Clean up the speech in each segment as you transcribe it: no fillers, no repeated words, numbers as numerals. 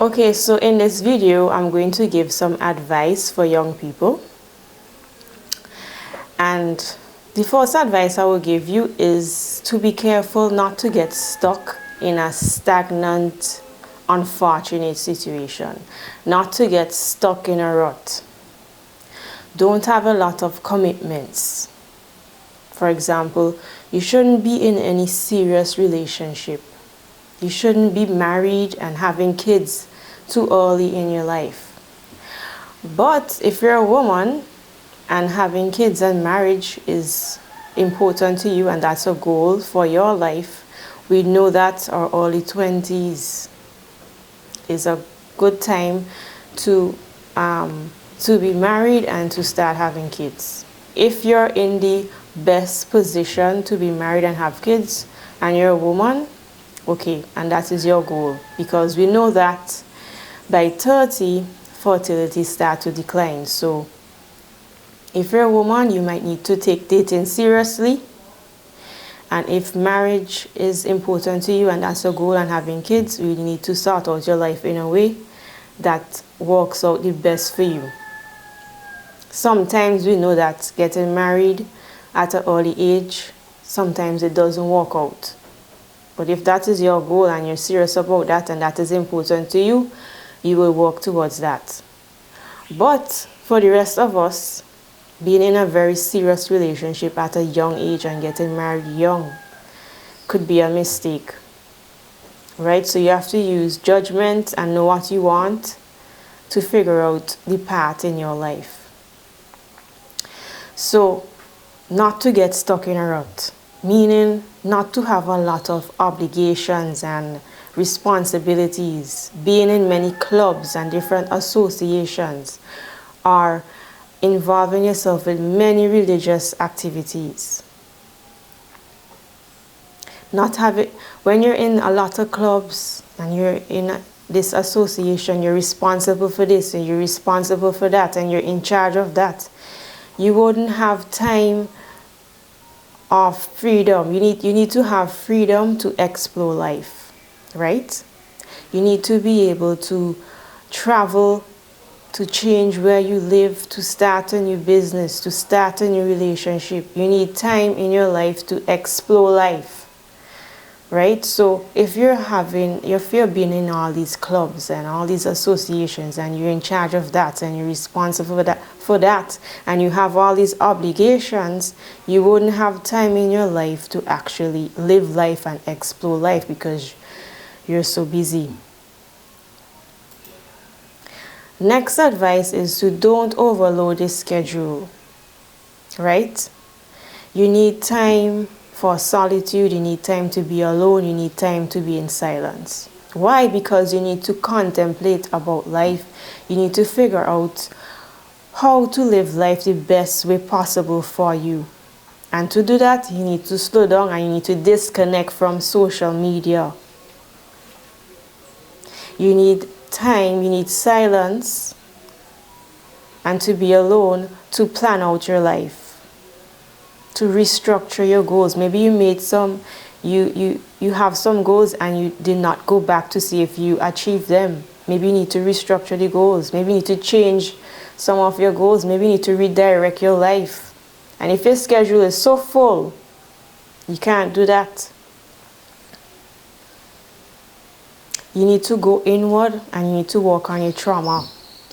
Okay, so in this video, I'm going to give some advice for young people. And the first advice I will give you is to be careful not to get stuck in a stagnant, unfortunate situation, not to get stuck in a rut. Don't have a lot of commitments. For example, you shouldn't be in any serious relationship. You shouldn't be married and having kids too early in your life. But if you're a woman and having kids and marriage is important to you and that's a goal for your life, we know that our early 20s is a good time to be married and to start having kids. If you're in the best position to be married and have kids and you're a woman, okay, and that is your goal, because we know that by 30, fertility starts to decline. So if you're a woman, you might need to take dating seriously. And if marriage is important to you and that's your goal and having kids, you need to sort out your life in a way that works out the best for you. Sometimes we know that getting married at an early age, sometimes it doesn't work out. But if that is your goal and you're serious about that and that is important to you, you will work towards that. But for the rest of us, being in a very serious relationship at a young age and getting married young could be a mistake, right? So you have to use judgment and know what you want to figure out the path in your life. So not to get stuck in a rut, meaning not to have a lot of obligations and responsibilities, being in many clubs and different associations, or involving yourself in many religious activities. Not having, when you're in a lot of clubs and you're in this association, you're responsible for this and you're responsible for that and you're in charge of that, you wouldn't have time of freedom. You need to have freedom to explore life, right? You need to be able to travel, to change where you live, to start a new business, to start a new relationship. You need time in your life to explore life, right? So if you're being in all these clubs and all these associations and you're in charge of that and you're responsible for that and you have all these obligations, you wouldn't have time in your life to actually live life and explore life because you're so busy. Next advice is to don't overload the schedule, right? You need time for solitude, you need time to be alone, you need time to be in silence. Why? Because you need to contemplate about life. You need to figure out how to live life the best way possible for you. And to do that, you need to slow down and you need to disconnect from social media. You need time, you need silence, and to be alone to plan out your life, to restructure your goals. Maybe you made you have some goals and you did not go back to see if you achieved them. Maybe you need to restructure the goals. Maybe you need to change some of your goals. Maybe you need to redirect your life. And if your schedule is so full, you can't do that. You need to go inward and you need to work on your trauma.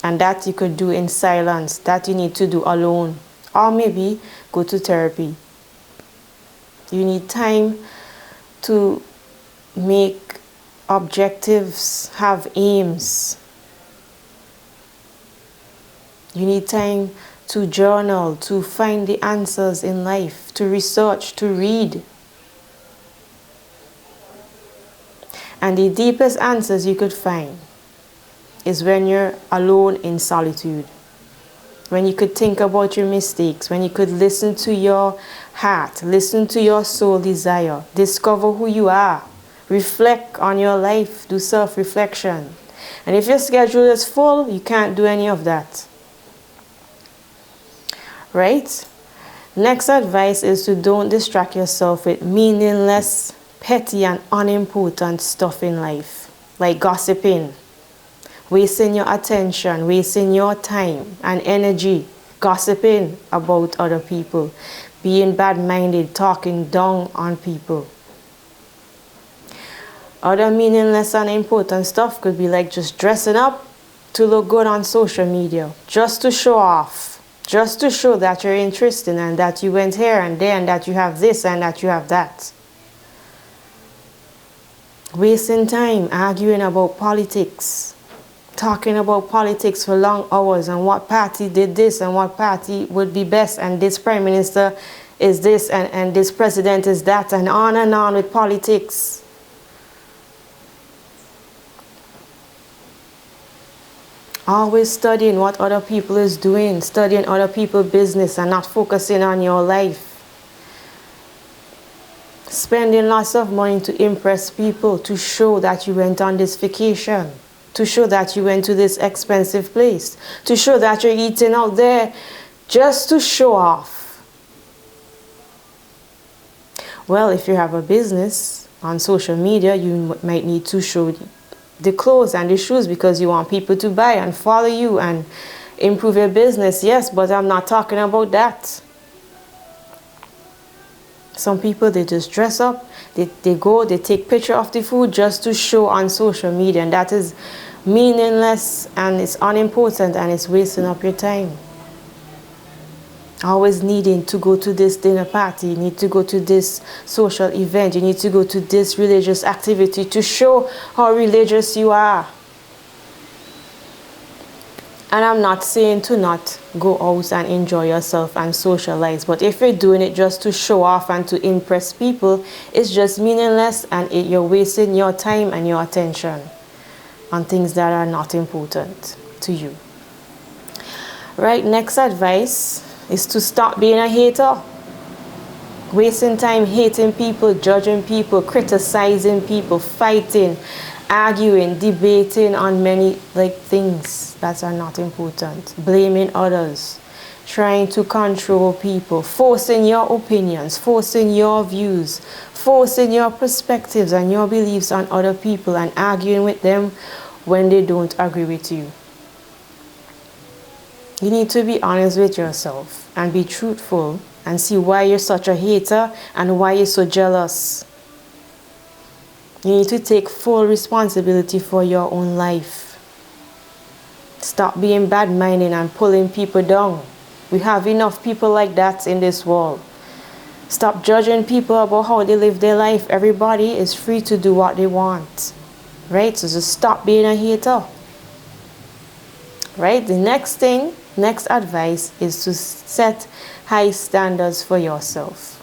And that you could do in silence. That you need to do alone. Or maybe go to therapy. You need time to make objectives, have aims. You need time to journal, to find the answers in life, to research, to read. And the deepest answers you could find is when you're alone in solitude. When you could think about your mistakes, when you could listen to your heart, listen to your soul desire, discover who you are, reflect on your life, do self-reflection. And if your schedule is full, you can't do any of that. Right? Next advice is to don't distract yourself with meaningless, petty and unimportant stuff in life, like gossiping, wasting your attention, wasting your time and energy, gossiping about other people, being bad-minded, talking down on people. Other meaningless and important stuff could be like just dressing up to look good on social media, just to show off, just to show that you're interesting and that you went here and there and that you have this and that you have that. Wasting time arguing about politics, talking about politics for long hours and what party did this and what party would be best and this prime minister is this and this president is that, and on with politics. Always studying what other people is doing, studying other people's business and not focusing on your life. Spending lots of money to impress people, to show that you went on this vacation, to show that you went to this expensive place, to show that you're eating out there, just to show off. Well, if you have a business on social media, you might need to show the clothes and the shoes because you want people to buy and follow you and improve your business. Yes, but I'm not talking about that. Some people, they just dress up, they take picture of the food just to show on social media, and that is meaningless and it's unimportant and it's wasting up your time. Always needing to go to this dinner party, you need to go to this social event, you need to go to this religious activity to show how religious you are. And I'm not saying to not go out and enjoy yourself and socialize, but if you're doing it just to show off and to impress people, it's just meaningless and you're wasting your time and your attention on things that are not important to you. Right, next advice is to stop being a hater. Wasting time hating people, judging people, criticizing people, fighting, arguing, debating on many things that are not important. Blaming others, trying to control people, forcing your opinions, forcing your views, forcing your perspectives and your beliefs on other people and arguing with them when they don't agree with you. You need to be honest with yourself and be truthful and see why you're such a hater and why you're so jealous. You need to take full responsibility for your own life. Stop being bad-minded and pulling people down. We have enough people like that in this world. Stop judging people about how they live their life. Everybody is free to do what they want. Right? So just stop being a hater. Right? The next advice is to set high standards for yourself.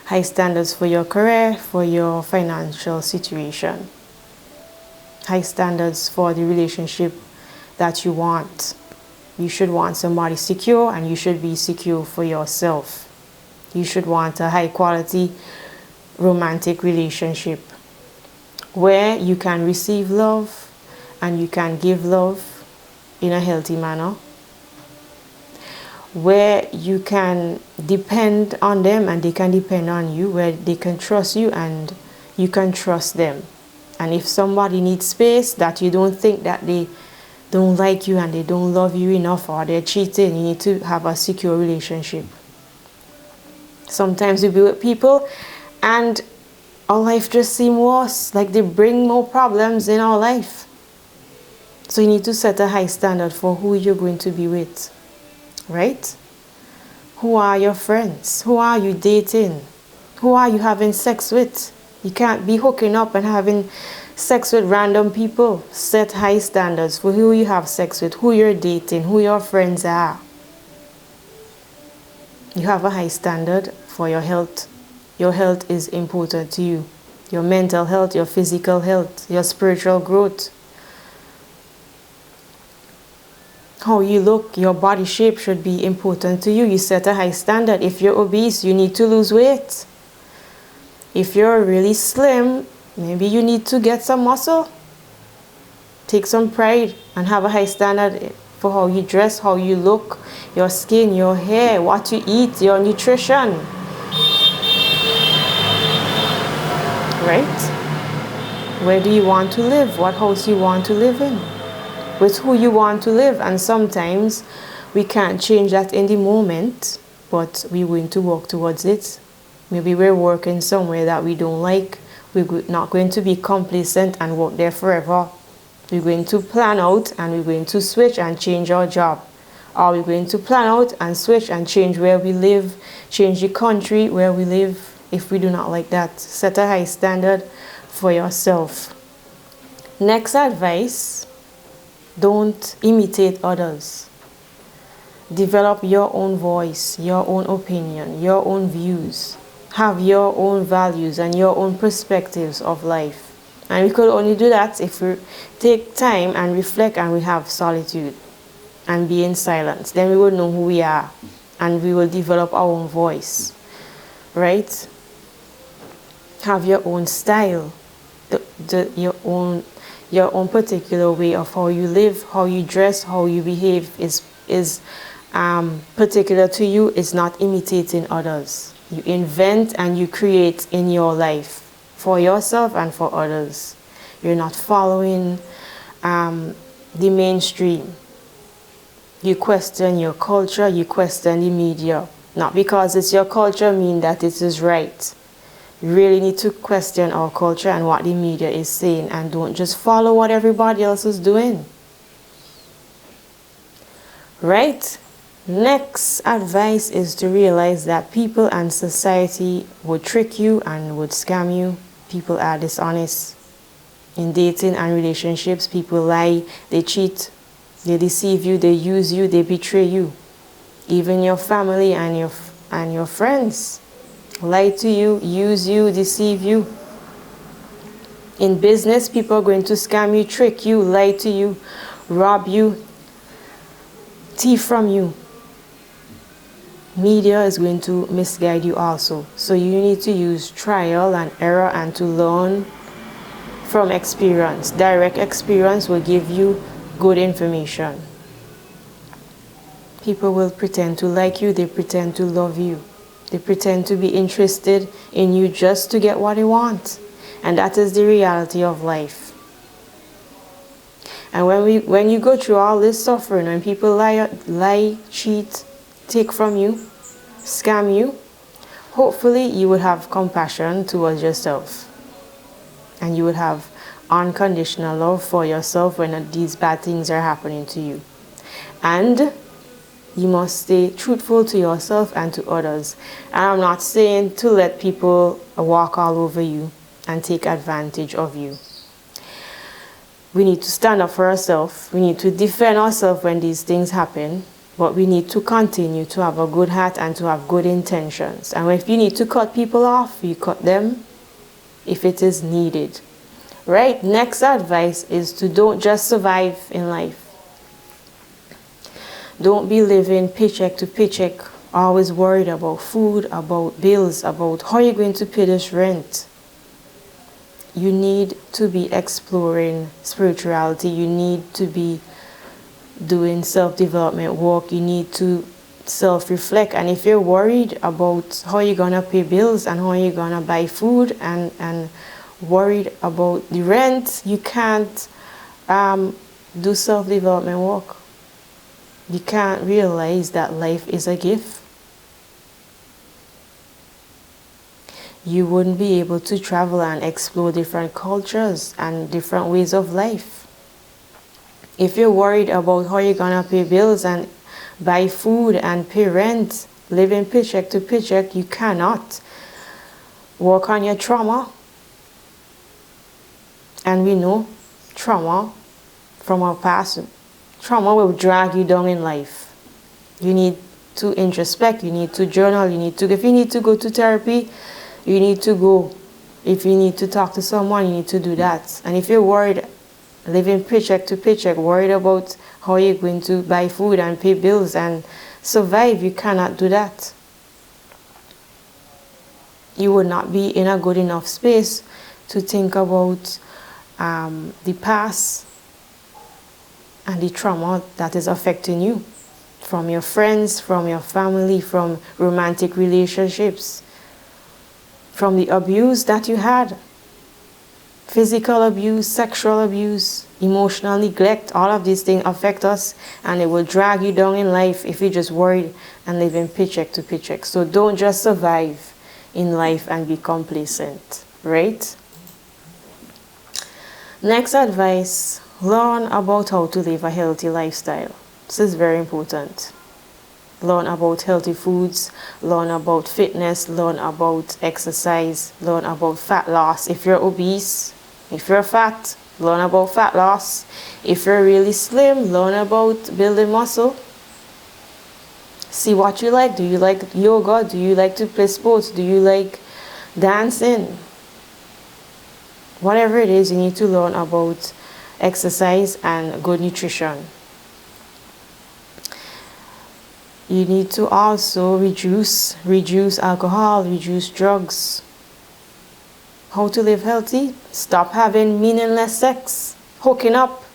High standards for your career, for your financial situation. High standards for the relationship that you want. You should want somebody secure and you should be secure for yourself. You should want a high quality romantic relationship where you can receive love and you can give love in a healthy manner, where you can depend on them and they can depend on you, where they can trust you and you can trust them. And if somebody needs space that you don't think that they don't like you and they don't love you enough or they're cheating, you need to have a secure relationship. Sometimes we be with people and our life just seems worse, like they bring more problems in our life. So you need to set a high standard for who you're going to be with, right? Who are your friends? Who are you dating? Who are you having sex with? You can't be hooking up and having sex with random people. Set high standards for who you have sex with, who you're dating, who your friends are. You have a high standard for your health. Your health is important to you. Your mental health, your physical health, your spiritual growth. How you look, your body shape should be important to you. You set a high standard. If you're obese, you need to lose weight. If you're really slim, maybe you need to get some muscle. Take some pride and have a high standard for how you dress, how you look, your skin, your hair, what you eat, your nutrition. Right? Where do you want to live? What house you want to live in? With who you want to live? And sometimes we can't change that in the moment, but we're going to work towards it. Maybe we're working somewhere that we don't like. We're not going to be complacent and work there forever. We're going to plan out and we're going to switch and change our job. Or we're going to plan out and switch and change where we live, change the country where we live if we do not like that. Set a high standard for yourself. Next advice, don't imitate others. Develop your own voice, your own opinion, your own views. Have your own values and your own perspectives of life. And we could only do that if we take time and reflect and we have solitude and be in silence. Then we will know who we are and we will develop our own voice, right? Have your own style, your own particular way of how you live, how you dress, how you behave is particular to you. Is not imitating others. You invent and you create in your life for yourself and for others. You're not following the mainstream. You question your culture, you question the media. Not because it's your culture mean that it is right. You really need to question our culture and what the media is saying, and don't just follow what everybody else is doing. Right? Next advice is to realize that people and society would trick you and would scam you. People are dishonest. In dating and relationships, people lie, they cheat, they deceive you, they use you, they betray you. Even your family and your friends lie to you, use you, deceive you. In business, people are going to scam you, trick you, lie to you, rob you, thief from you. Media is going to misguide you also. So you need to use trial and error and to learn from experience. Direct experience will give you good information. People will pretend to like you, they pretend to love you. They pretend to be interested in you just to get what they want. And that is the reality of life. And when you go through all this suffering, when people lie, cheat, take from you, scam you, hopefully you would have compassion towards yourself. And you would have unconditional love for yourself when these bad things are happening to you. And you must stay truthful to yourself and to others. And I'm not saying to let people walk all over you and take advantage of you. We need to stand up for ourselves. We need to defend ourselves when these things happen. But we need to continue to have a good heart and to have good intentions. And if you need to cut people off, you cut them if it is needed. Right? Next advice is to don't just survive in life. Don't be living paycheck to paycheck, always worried about food, about bills, about how you're going to pay this rent. You need to be exploring spirituality. You need to be doing self-development work. You need to self-reflect. And if you're worried about how you're going to pay bills and how you're going to buy food and worried about the rent, you can't do self-development work. You can't realize that life is a gift. You wouldn't be able to travel and explore different cultures and different ways of life. If you're worried about how you're going to pay bills and buy food and pay rent, living paycheck to paycheck, you cannot work on your trauma. And we know trauma from our past. Trauma will drag you down in life. You need to introspect, you need to journal, if you need to go to therapy, you need to go. If you need to talk to someone, you need to do that. And if you're worried, living paycheck to paycheck, worried about how you're going to buy food and pay bills and survive, you cannot do that. You would not be in a good enough space to think about the past and the trauma that is affecting you from your friends, from your family, from romantic relationships, from the abuse that you had, Physical abuse, sexual abuse, emotional neglect, all of these things affect us, and it will drag you down in life if you just worried and living paycheck to paycheck. So don't just survive in life and be complacent, right? Next advice, learn about how to live a healthy lifestyle. This is very important. Learn about healthy foods, learn about fitness, learn about exercise, learn about fat loss. If you're obese, if you're fat, learn about fat loss. If you're really slim, learn about building muscle. See what you like. Do you like yoga? Do you like to play sports? Do you like dancing? Whatever it is, you need to learn about exercise and good nutrition. You need to also reduce alcohol, reduce drugs. How to live healthy? Stop having meaningless sex, hooking up,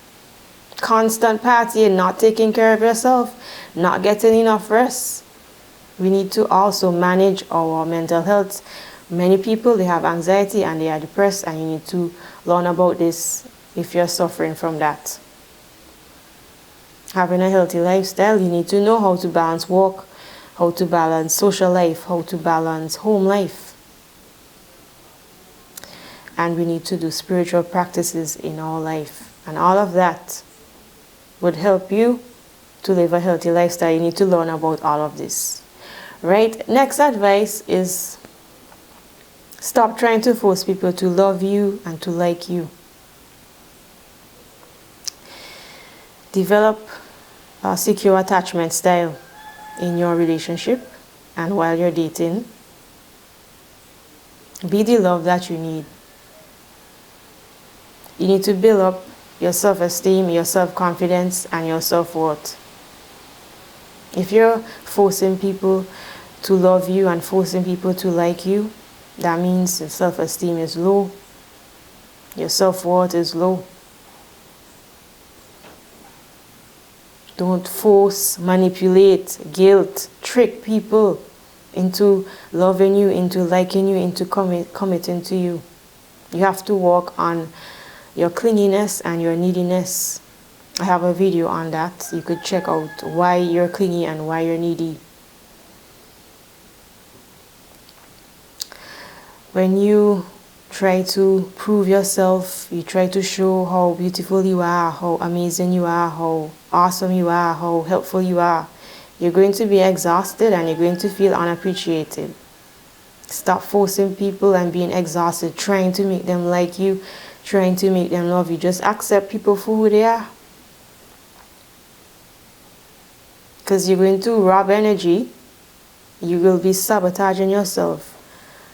constant partying, not taking care of yourself, not getting enough rest. We need to also manage our mental health. Many people, they have anxiety and they are depressed, and you need to learn about this if you're suffering from that. Having a healthy lifestyle, you need to know how to balance work, how to balance social life, how to balance home life. And we need to do spiritual practices in our life. And all of that would help you to live a healthy lifestyle. You need to learn about all of this. Right? Next advice is stop trying to force people to love you and to like you. Develop a secure attachment style in your relationship and while you're dating. Be the love that you need. You need to build up your self-esteem, your self-confidence, and your self-worth. If you're forcing people to love you and forcing people to like you, that means your self-esteem is low, your self-worth is low. Don't force, manipulate, guilt, trick people into loving you, into liking you, into committing to you. You have to work on your clinginess and your neediness. I have a video on that. You could check out why you're clingy and why you're needy. When you try to prove yourself, you try to show how beautiful you are, how amazing you are, how awesome you are, how helpful you are, you're going to be exhausted and you're going to feel unappreciated. Stop forcing people and being exhausted, trying to make them like you, trying to make them love you. Just accept people for who they are. Because you're going to rob energy. You will be sabotaging yourself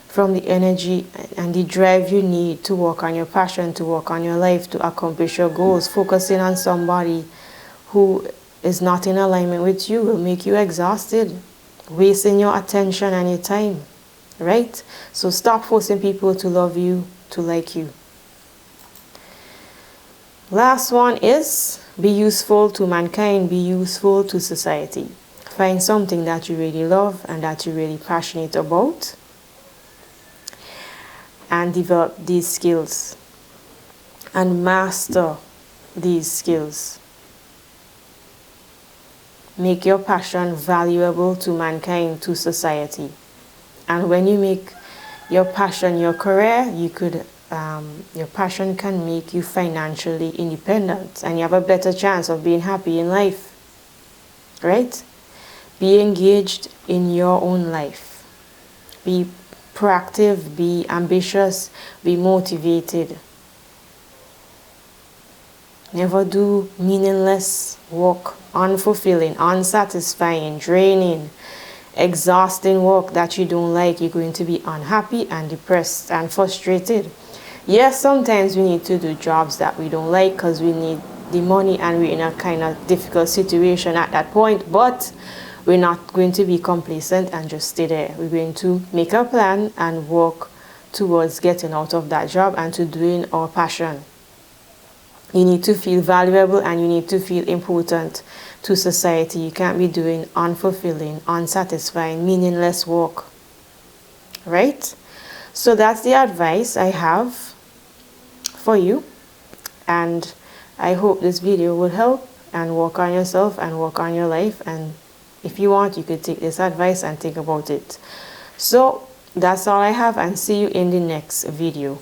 from the energy and the drive you need to work on your passion, to work on your life, to accomplish your goals. Focusing on somebody who is not in alignment with you will make you exhausted, wasting your attention and your time, right? So stop forcing people to love you, to like you. Last one is be useful to mankind, be useful to society. Find something that you really love and that you're really passionate about, and develop these skills and master these skills. Make your passion valuable to mankind, to society. And when you make your passion your career, your passion can make you financially independent and you have a better chance of being happy in life, right? Be engaged in your own life. Be proactive, be ambitious, be motivated. Never do meaningless work, unfulfilling, unsatisfying, draining, exhausting work that you don't like. You're going to be unhappy and depressed and frustrated. Yes, sometimes we need to do jobs that we don't like because we need the money and we're in a kind of difficult situation at that point, but we're not going to be complacent and just stay there. We're going to make a plan and work towards getting out of that job and to doing our passion. You need to feel valuable and you need to feel important to society. You can't be doing unfulfilling, unsatisfying, meaningless work. Right? So that's the advice I have for you. And I hope this video will help and work on yourself and work on your life. And if you want, you could take this advice and think about it. So that's all I have, and see you in the next video.